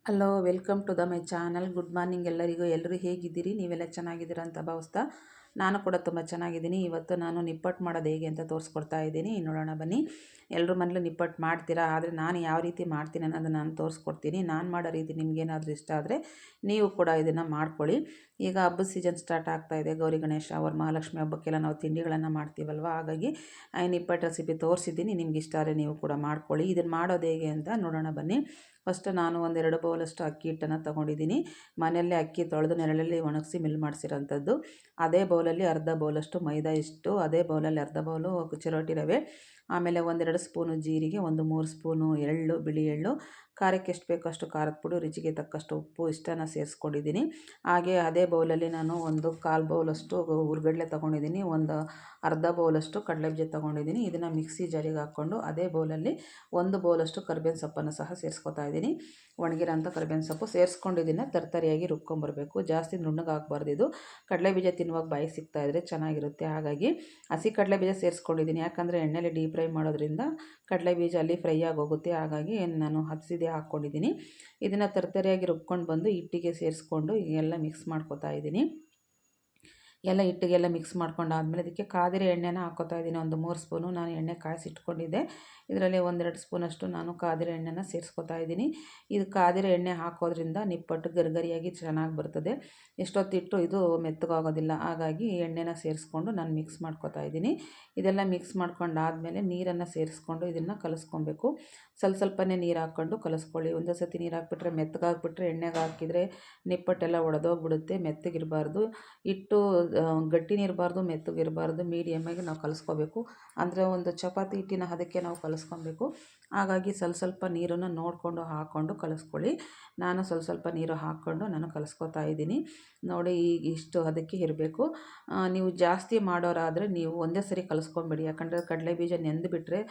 Hello welcome to my channel. Good morning ಎಲ್ಲರಿಗೂ. ಎಲ್ಲರೂ ಹೇಗಿದ್ದೀರಿ? ನೀವೆಲ್ಲ ಚೆನ್ನಾಗಿದ್ದೀರಾ ಅಂತ ಭಾವಿಸ್ತಾ ನಾನು ಕೂಡ ತುಂಬ ಚೆನ್ನಾಗಿದ್ದೀನಿ. ಇವತ್ತು ನಾನು ನಿಪ್ಪಟ್ಟು ಮಾಡೋದು ಹೇಗೆ ಅಂತ ತೋರಿಸ್ಕೊಡ್ತಾ ಇದ್ದೀನಿ. ನೋಡೋಣ ಬನ್ನಿ. ಎಲ್ಲರ ಮನೇಲೂ ನಿಪ್ಪಟ್ಟು ಮಾಡ್ತೀರಾ, ಆದರೆ ನಾನು ಯಾವ ರೀತಿ ಮಾಡ್ತೀನಿ ಅನ್ನೋದನ್ನು ನಾನು ತೋರಿಸ್ಕೊಡ್ತೀನಿ. ನಾನು ಮಾಡೋ ರೀತಿ ನಿಮಗೇನಾದರೂ ಇಷ್ಟ ಆದರೆ ನೀವು ಕೂಡ ಇದನ್ನು ಮಾಡ್ಕೊಳ್ಳಿ. ಈಗ ಹಬ್ಬದ ಸೀಸನ್ ಸ್ಟಾರ್ಟ್ ಆಗ್ತಾಯಿದೆ. ಗೌರಿ ಗಣೇಶ, ಮಹಾಲಕ್ಷ್ಮಿ ಹಬ್ಬಕ್ಕೆಲ್ಲ ನಾವು ತಿಂಡಿಗಳನ್ನು ಮಾಡ್ತೀವಲ್ವ, ಹಾಗಾಗಿ ನಿಪ್ಪಟ್ಟು ರೆಸಿಪಿ ತೋರಿಸಿದ್ದೀನಿ. ನಿಮ್ಗೆ ಇಷ್ಟ ಆದರೆ ನೀವು ಕೂಡ ಮಾಡ್ಕೊಳ್ಳಿ. ಇದನ್ನು ಮಾಡೋದು ಹೇಗೆ ಅಂತ ನೋಡೋಣ ಬನ್ನಿ. ಫಸ್ಟ್ ನಾನು 1-2 ಬೌಲಷ್ಟು ಅಕ್ಕಿ ಹಿಟ್ಟನ್ನು ತೊಗೊಂಡಿದ್ದೀನಿ. ಮನೆಯಲ್ಲೇ ಅಕ್ಕಿ ತೊಳೆದು ನೆರಳಲ್ಲಿ ಒಣಗಿಸಿ ಮಿಲ್ ಮಾಡಿಸಿರೋಂಥದ್ದು. ಅದೇ ಬೌಲಲ್ಲಿ ಅರ್ಧ ಬೌಲಷ್ಟು ಮೈದಾ ಹಿಟ್ಟು, ಅದೇ ಬೌಲಲ್ಲಿ ಅರ್ಧ ಬೌಲು ಚಿರೋಟಿ ರವೆ, ಆಮೇಲೆ 1-2 ಸ್ಪೂನು ಜೀರಿಗೆ, 1-3 ಸ್ಪೂನು ಎಳ್ಳು, ಬಿಳಿ ಎಳ್ಳು, ಖಾರಕ್ಕೆ ಎಷ್ಟು ಬೇಕೋ ಅಷ್ಟು ಖಾರದ ಪುಡಿ, ರುಚಿಗೆ ತಕ್ಕಷ್ಟು ಉಪ್ಪು, ಇಷ್ಟನ್ನು ಸೇರಿಸ್ಕೊಂಡಿದ್ದೀನಿ. ಹಾಗೆ ಅದೇ ಬೌಲಲ್ಲಿ ನಾನು 1/4 ಬೌಲಷ್ಟು ಹುರ್ಗಡ್ಲೆ ತೊಗೊಂಡಿದ್ದೀನಿ, ಅರ್ಧ ಬೌಲಷ್ಟು ಕಡಲೆಬೀಜ ತೊಗೊಂಡಿದ್ದೀನಿ. ಇದನ್ನು ಮಿಕ್ಸಿ ಜಾರಿಗೆ ಹಾಕ್ಕೊಂಡು ಅದೇ ಬೌಲಲ್ಲಿ 1 ಬೌಲಷ್ಟು ಕರಿಬೇವಿನ ಸೊಪ್ಪನ್ನು ಸಹ ಸೇರಿಸ್ಕೊತಾ ಇದ್ದೀನಿ. ಒಣಗಿರೋಂಥ ಕರಿಬೇವಿನ ಸೊಪ್ಪು ಸೇರಿಸ್ಕೊಂಡು ಇದನ್ನು ತರ್ತರಿಯಾಗಿ ರುಬ್ಕೊಂಬರ್ಬೇಕು. ಜಾಸ್ತಿ ನುಣ್ಣಗೆ ಹಾಕ್ಬಾರ್ದು. ಇದು ಕಡಲೆಬೀಜ ತಿನ್ನುವಾಗ ಬಾಯಿಗೆ ಸಿಗ್ತಾಯಿದ್ರೆ ಚೆನ್ನಾಗಿರುತ್ತೆ. ಹಾಗಾಗಿ ಹಸಿ ಕಡಲೆಬೀಜ ಸೇರಿಸ್ಕೊಂಡಿದ್ದೀನಿ. ಯಾಕಂದರೆ ಎಣ್ಣೆಲಿ ಡೀಪ್ ಫ್ರೈ ಮಾಡೋದ್ರಿಂದ ಕಡಲೆಬೀಜ ಅಲ್ಲಿ ಫ್ರೈ ಆಗೋಗುತ್ತೆ. ಹಾಗಾಗಿ ನಾನು ಹಸಿದೇ ಹಾಕ್ಕೊಂಡಿದ್ದೀನಿ. ಇದನ್ನು ತರ್ತರಿಯಾಗಿ ರುಬ್ಕೊಂಡು ಬಂದು ಹಿಟ್ಟಿಗೆ ಸೇರಿಸ್ಕೊಂಡು ಎಲ್ಲ ಮಿಕ್ಸ್ ಮಾಡ್ಕೊತಾ ಇದ್ದೀನಿ. ಹಿಟ್ಟಿಗೆಲ್ಲ ಮಿಕ್ಸ್ ಮಾಡ್ಕೊಂಡಾದ್ಮೇಲೆ ಇದಕ್ಕೆ ಕಾದಿರೋ ಎಣ್ಣೆನ ಹಾಕ್ಕೋತಾ ಇದ್ದೀನಿ. 3 ಸ್ಪೂನು ನಾನು ಎಣ್ಣೆ ಕಾಯಿಸಿಟ್ಕೊಂಡಿದ್ದೆ. ಇದರಲ್ಲಿ 1-2 ಸ್ಪೂನಷ್ಟು ನಾನು ಕಾದಿರೋ ಎಣ್ಣೆನ ಸೇರಿಸ್ಕೊತಾ ಇದ್ದೀನಿ. ಇದು ಕಾದಿರೋ ಎಣ್ಣೆ ಹಾಕೋದ್ರಿಂದ ನಿಪ್ಪಟ್ಟು ಗರಿಗರಿಯಾಗಿ ಚೆನ್ನಾಗಿ ಬರ್ತದೆ. ಎಷ್ಟೊತ್ತಿಟ್ಟು ಇದು ಮೆತ್ತಗಾಗೋದಿಲ್ಲ. ಹಾಗಾಗಿ ಎಣ್ಣೆನ ಸೇರಿಸ್ಕೊಂಡು ನಾನು ಮಿಕ್ಸ್ ಮಾಡ್ಕೊತಾ ಇದ್ದೀನಿ. ಇದೆಲ್ಲ ಮಿಕ್ಸ್ ಮಾಡ್ಕೊಂಡಾದ್ಮೇಲೆ ನೀರನ್ನು ಸೇರಿಸ್ಕೊಂಡು ಇದನ್ನು ಕಲಿಸ್ಕೊಬೇಕು. ಸ್ವಲ್ಪನೇ ನೀರು ಹಾಕ್ಕೊಂಡು ಕಲಿಸ್ಕೊಳ್ಳಿ. ಒಂದೇ ಸತಿ ನೀರು ಹಾಕ್ಬಿಟ್ರೆ ಮೆತ್ತಗಾಗ್ಬಿಟ್ರೆ ಎಣ್ಣೆಗೆ ಹಾಕಿದರೆ ನಿಪ್ಪಟ್ಟೆಲ್ಲ ಒಡೆದೋಗ್ಬಿಡುತ್ತೆ. ಮೆತ್ತಗಿರಬಾರ್ದು. ಹಿಟ್ಟು ಗಟ್ಟಿನೂ ಇರಬಾರ್ದು, ಮೆತ್ತಗಿರಬಾರ್ದು, ಮೀಡಿಯಮ್ಮಾಗಿ ನಾವು ಕಲಿಸ್ಕೋಬೇಕು. ಅಂದರೆ ಒಂದು ಚಪಾತಿ ಹಿಟ್ಟಿನ ಹದಕ್ಕೆ ನಾವು ಕಲಿಸ್ಕೊಬೇಕು. ಹಾಗಾಗಿ ಸ್ವಲ್ಪ ನೀರನ್ನು ನೋಡಿಕೊಂಡು ಹಾಕ್ಕೊಂಡು ಕಲಿಸ್ಕೊಳ್ಳಿ. ನಾನು ಸ್ವಲ್ಪ ನೀರು ಹಾಕ್ಕೊಂಡು ನಾನು ಕಲಿಸ್ಕೊತಾ ಇದ್ದೀನಿ. ನೋಡಿ, ಈಗ ಇಷ್ಟು ಹದಕ್ಕೆ ಇರಬೇಕು. ನೀವು ಜಾಸ್ತಿ ಮಾಡೋರಾದರೆ ನೀವು ಒಂದೇ ಸರಿ ಕಲಿಸ್ಕೊಂಬೇಡಿ. ಯಾಕಂದರೆ ಕಡಲೆಬೀಜ ನೆಂದುಬಿಟ್ರೆ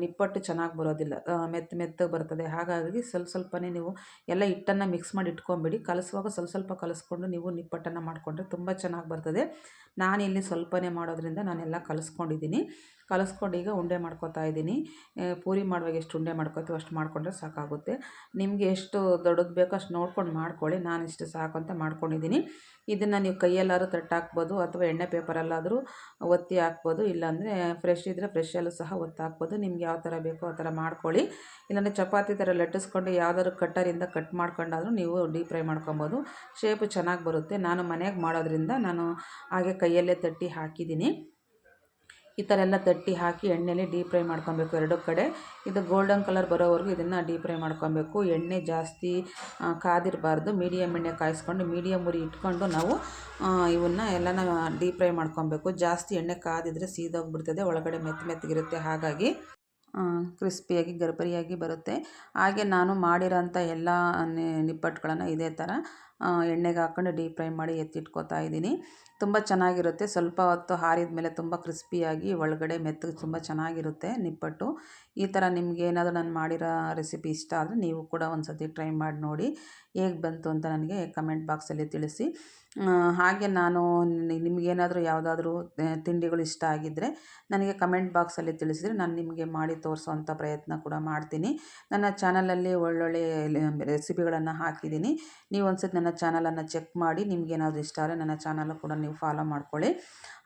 ನಿಪ್ಪಟ್ಟು ಚೆನ್ನಾಗಿ ಬರೋದಿಲ್ಲ, ಮೆತ್ತಗೆ ಬರ್ತದೆ. ಹಾಗಾಗಿ ಸ್ವಲ್ಪನೇ ನೀವು ಎಲ್ಲ ಹಿಟ್ಟನ್ನು ಮಿಕ್ಸ್ ಮಾಡಿ ಇಟ್ಕೊಂಬೇಡಿ. ಕಲಿಸುವಾಗ ಸ್ವಲ್ಪ ಕಲಿಸ್ಕೊಂಡು ನೀವು ನಿಪ್ಪಟ್ಟನ್ನು ಮಾಡಿಕೊಂಡ್ರೆ ತುಂಬ ಚೆನ್ನಾಗಿ ಬರ್ತದೆ. ನಾನಿಲ್ಲಿ ಸ್ವಲ್ಪನೇ ಮಾಡೋದ್ರಿಂದ ನಾನೆಲ್ಲ ಕಲಿಸ್ಕೊಂಡಿದ್ದೀನಿ. ಕಲಿಸ್ಕೊಂಡು ಈಗ ಉಂಡೆ ಮಾಡ್ಕೊತಾ ಇದ್ದೀನಿ. ಪೂರಿ ಮಾಡುವಾಗ ಎಷ್ಟು ಉಂಡೆ ಮಾಡ್ಕೊತೀವೋ ಅಷ್ಟು ಮಾಡಿಕೊಂಡ್ರೆ ಸಾಕಾಗುತ್ತೆ. ನಿಮಗೆ ಎಷ್ಟು ದೊಡ್ಡದು ಬೇಕೋ ಅಷ್ಟು ನೋಡ್ಕೊಂಡು ಮಾಡ್ಕೊಳ್ಳಿ. ನಾನು ಇಷ್ಟು ಸಾಕು ಅಂತ ಮಾಡ್ಕೊಂಡಿದ್ದೀನಿ. ಇದನ್ನು ನೀವು ಕೈಯಲ್ಲಾದ್ರೂ ತಟ್ಟಾಕ್ಬೋದು ಅಥವಾ ಎಣ್ಣೆ ಪೇಪರಲ್ಲಾದರೂ ಒತ್ತಿ ಹಾಕ್ಬೋದು. ಇಲ್ಲಾಂದರೆ ಫ್ರೆಶ್ ಇದ್ದರೆ ಫ್ರೆಶಲ್ಲೂ ಸಹ ಒತ್ತಿ ಹಾಕ್ಬೋದು. ನಿಮ್ಗೆ ಯಾವ ಥರ ಬೇಕೋ ಆ ಥರ ಮಾಡ್ಕೊಳ್ಳಿ. ಇಲ್ಲಾಂದರೆ ಚಪಾತಿ ಥರ ಲಟ್ಟಿಸ್ಕೊಂಡು ಯಾವುದಾದ್ರು ಕಟ್ಟರಿಂದ ಕಟ್ ಮಾಡ್ಕೊಂಡಾದರೂ ನೀವು ಡೀಪ್ ಫ್ರೈ ಮಾಡ್ಕೊಬೋದು. ಶೇಪು ಚೆನ್ನಾಗಿ ಬರುತ್ತೆ. ನಾನು ಮನೆಯಾಗೆ ಮಾಡೋದ್ರಿಂದ ನಾನು ಹಾಗೆ ಕೈಯಲ್ಲೇ ತಟ್ಟಿ ಹಾಕಿದ್ದೀನಿ. ಈ ಥರ ಎಲ್ಲ ತಟ್ಟಿ ಹಾಕಿ ಎಣ್ಣೆಲಿ ಡೀಪ್ ಫ್ರೈ ಮಾಡ್ಕೊಬೇಕು 2 ಕಡೆ. ಇದು ಗೋಲ್ಡನ್ ಕಲರ್ ಬರೋವರೆಗೂ ಇದನ್ನು ಡೀಪ್ ಫ್ರೈ ಮಾಡ್ಕೊಬೇಕು. ಎಣ್ಣೆ ಜಾಸ್ತಿ ಕಾದಿರಬಾರ್ದು. ಮೀಡಿಯಮ್ ಎಣ್ಣೆ ಕಾಯಿಸ್ಕೊಂಡು ಮೀಡಿಯಮ್ ಉರಿ ಇಟ್ಕೊಂಡು ನಾವು ಇವನ್ನ ಎಲ್ಲನ ಡೀಪ್ ಫ್ರೈ ಮಾಡ್ಕೊಬೇಕು. ಜಾಸ್ತಿ ಎಣ್ಣೆ ಕಾದಿದ್ರೆ ಸೀದೋಗ್ಬಿಡ್ತದೆ, ಒಳಗಡೆ ಮೆತ್ತಗಿರುತ್ತೆ. ಹಾಗಾಗಿ ಕ್ರಿಸ್ಪಿಯಾಗಿ ಗರ್ಭರಿಯಾಗಿ ಬರುತ್ತೆ. ಹಾಗೆ ನಾನು ಮಾಡಿರೋಂಥ ಎಲ್ಲ ನಿಪ್ಪಟ್ಟುಗಳನ್ನು ಇದೇ ಥರ ಎಣ್ಣೆಗೆ ಹಾಕ್ಕೊಂಡು ಡೀಪ್ ಫ್ರೈ ಮಾಡಿ ಎತ್ತಿಟ್ಕೊತಾ ಇದ್ದೀನಿ. ತುಂಬ ಚೆನ್ನಾಗಿರುತ್ತೆ. ಸ್ವಲ್ಪ ಹೊತ್ತು ಆರಿದ ಮೇಲೆ ತುಂಬ ಕ್ರಿಸ್ಪಿಯಾಗಿ ಒಳಗಡೆ ಮೆತ್ತಗೆ ತುಂಬ ಚೆನ್ನಾಗಿರುತ್ತೆ ನಿಪ್ಪಟ್ಟು. ಈ ಥರ ನಿಮಗೇನಾದರೂ ನಾನು ಮಾಡಿರೋ ರೆಸಿಪಿ ಇಷ್ಟ ಆದರೆ ನೀವು ಕೂಡ ಒಂದು ಸತಿ ಟ್ರೈ ಮಾಡಿ ನೋಡಿ. ಹೇಗೆ ಬಂತು ಅಂತ ನನಗೆ ಕಮೆಂಟ್ ಬಾಕ್ಸಲ್ಲಿ ತಿಳಿಸಿ. ಹಾಗೆ ನಾನು ನಿಮಗೇನಾದರೂ ಯಾವುದಾದ್ರೂ ತಿಂಡಿಗಳು ಇಷ್ಟ ಆಗಿದ್ದರೆ ನನಗೆ ಕಮೆಂಟ್ ಬಾಕ್ಸಲ್ಲಿ ತಿಳಿಸಿದರೆ ನಾನು ನಿಮಗೆ ಮಾಡಿ ತೋರಿಸೋವಂಥ ಪ್ರಯತ್ನ ಕೂಡ ಮಾಡ್ತೀನಿ. ನನ್ನ ಚಾನಲಲ್ಲಿ ಒಳ್ಳೊಳ್ಳೆ ರೆಸಿಪಿಗಳನ್ನು ಹಾಕಿದ್ದೀನಿ. ನೀವು ಒಂದು ಸತಿ ನನ್ನ ಚಾನಲನ್ನು ಚೆಕ್ ಮಾಡಿ. ನಿಮಗೇನಾದರೂ ಇಷ್ಟ ಆದರೆ ನನ್ನ ಚಾನಲ್ ಕೂಡ ನೀವು ಫಾಲೋ ಮಾಡ್ಕೊಳ್ಳಿ.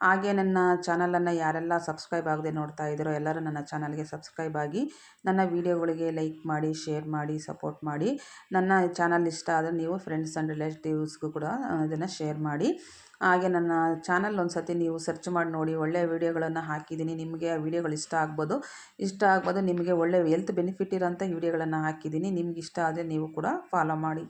ಹಾಗೆ ನನ್ನ ಚಾನಲನ್ನು ಯಾರೆಲ್ಲ ಸಬ್ಸ್ಕ್ರೈಬ್ ಆಗದೆ ನೋಡ್ತಾ ಇದ್ದೀರೋ ಎಲ್ಲರೂ ನನ್ನ ಚಾನಲ್ಗೆ ಸಬ್ಸ್ಕ್ರೈಬ್ ಆಗಿ ನನ್ನ ವೀಡಿಯೋಗಳಿಗೆ ಲೈಕ್ ಮಾಡಿ, ಶೇರ್ ಮಾಡಿ, ಸಪೋರ್ಟ್ ಮಾಡಿ. ನನ್ನ ಚಾನಲ್ ಇಷ್ಟ ಆದರೆ ನೀವು ಫ್ರೆಂಡ್ಸ್ ಆ್ಯಂಡ್ ರಿಲೇಟಿವ್ಸ್ಗೂ ಕೂಡ ಇದನ್ನು ಶೇರ್ ಮಾಡಿ. ಹಾಗೆ ನನ್ನ ಚಾನಲ್ ಒಂದು ಸತಿ ನೀವು ಸರ್ಚ್ ಮಾಡಿ ನೋಡಿ. ಒಳ್ಳೆಯ ವೀಡಿಯೋಗಳನ್ನು ಹಾಕಿದ್ದೀನಿ. ನಿಮಗೆ ಆ ವೀಡಿಯೋಗಳು ಇಷ್ಟ ಆಗ್ಬೋದು. ನಿಮಗೆ ಒಳ್ಳೆಯ ಹೆಲ್ತ್ ಬೆನಿಫಿಟ್ ಇರೋಂಥ ವೀಡಿಯೋಗಳನ್ನು ಹಾಕಿದ್ದೀನಿ. ನಿಮ್ಗೆ ಇಷ್ಟ ಆದರೆ ನೀವು ಕೂಡ ಫಾಲೋ ಮಾಡಿ.